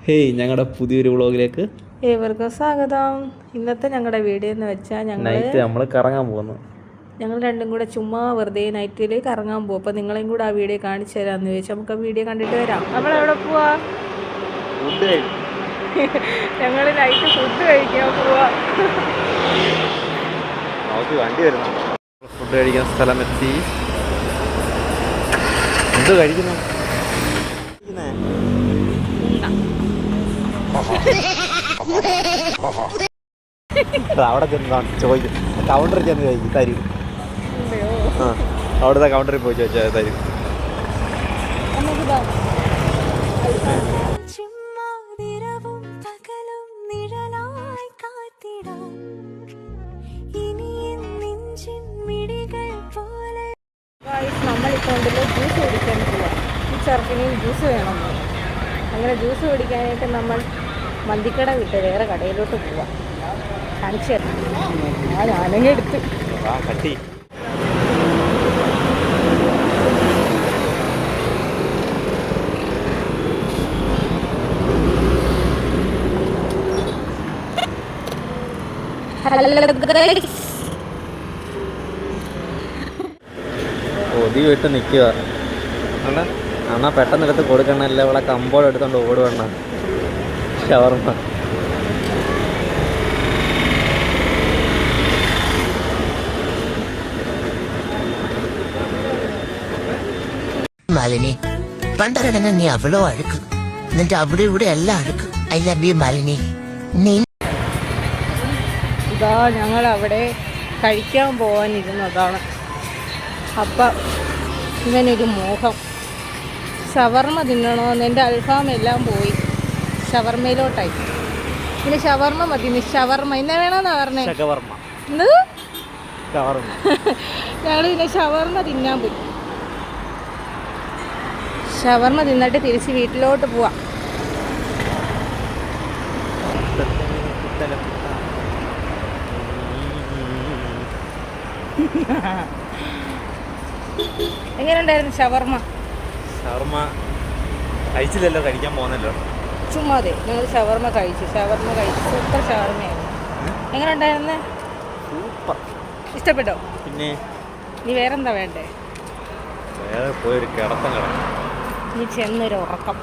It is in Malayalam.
ഹേയ്, ഞങ്ങളുടെ പുതിയൊരു വ്ളോഗിലേക്ക് ഏവർക്കും സ്വാഗതം. ഇന്നത്തെ ഞങ്ങളുടെ വീഡിയോ എന്ന് വെച്ചാൽ നമ്മൾ കറങ്ങാൻ പോകുന്നു. ഞങ്ങൾ രണ്ടും കൂടെ ചുമ്മാ വെറുതെ നൈറ്റിൽ കറങ്ങാൻ പോകും. അപ്പോൾ നിങ്ങളെയും കൂടെ ആ വീഡിയോ കാണിച്ചു തരാമെന്ന് ചോദിച്ചാൽ നമുക്ക് ആ വീഡിയോ കണ്ടിട്ട് വരാം. നമ്മളെവിടെ പോവാ? ഞങ്ങൾ നൈറ്റ് ഫുഡ് കഴിക്കാൻ പോവാ. ഫുഡ് കഴിക്കാൻ സ്ഥലമെത്തി. എന്ത് കഴിക്കുന്നു? അവിടെ ചെന്ന് ചോദിക്കും, കൗണ്ടറിൽ ചെന്ന് ചോദിക്കും, തരും. അവിടുത്തെ കൗണ്ടറിൽ പോയി ചോദിച്ചാൽ തരും. നമ്മളിപ്പോൾ ഉണ്ടല്ലോ ജ്യൂസ് കുടിക്കാൻ പോവാം. ഈ ചെറുക്കിന് ജ്യൂസ് വേണം. അങ്ങനെ ജ്യൂസ് കുടിക്കാനായിട്ട് നമ്മൾ മന്തിക്കട വിട്ട് വേറെ കടയിലോട്ട് പോവാം. കാണിച്ചു തരാം. ഞാനങ്ങ് എടുത്ത് ഒതി വിട്ട് നിൽക്കുക. അണ്ണാ പെട്ടെന്ന് എടുത്ത് കൊടുക്കണല്ലേ, ഇവിടെ കമ്പോളം എടുത്തോണ്ട് ഓടുവണ്ണ. ഷവർമ്മ മാലിനി, പണ്ടറങ്ങ നീ അവളോ അഴുക്ക്, എന്നിട്ട് അവിടെ ഇവിടെ എല്ലാം അഴുക്ക്. I love you Malini. ഇതാ ഞങ്ങൾ അവിടെ കഴിക്കാൻ പോകാനിരുന്നതാണ്. അപ്പം ഇവനൊരു മോഹം, ഷവർമ്മ തിന്നണമെന്ന്. എൻ്റെ അൽഫാം എല്ലാം പോയി, ഷവർമ്മയിലോട്ടായി. പിന്നെ ഷവർമ്മ മതി. ഷവർമ്മ ഇന്ന വേണമെന്നാ പറഞ്ഞേ. ഞങ്ങൾ പിന്നെ ഷവർമ്മ തിന്നാൻ പോയി. ഷവർമ്മ തിന്നിട്ട് തിരിച്ച് വീട്ടിലോട്ട് പോവാം. എങ്ങനെയുണ്ടായിരുന്നു ഷവർമ്മ? ഷവർമ്മ കഴിച്ചില്ലല്ലോ, കഴിക്കാൻ പോകുന്നല്ലോ. ചുമ്മാതെ ഞങ്ങൾ ഷവർമ്മ കഴിച്ചു. സൂപ്പർ ഷവർമ്മയായിരുന്നു. എങ്ങനെ ഉണ്ടായിരുന്നേ? സൂപ്പർ. ഇഷ്ടപ്പെട്ടോ? പിന്നെ നീ വേറെന്താ വേണ്ടേ? വേറെ പോയൊരു കിടത്തം കിടക്കും. നീ ചെന്നൊരു ഉറക്കം.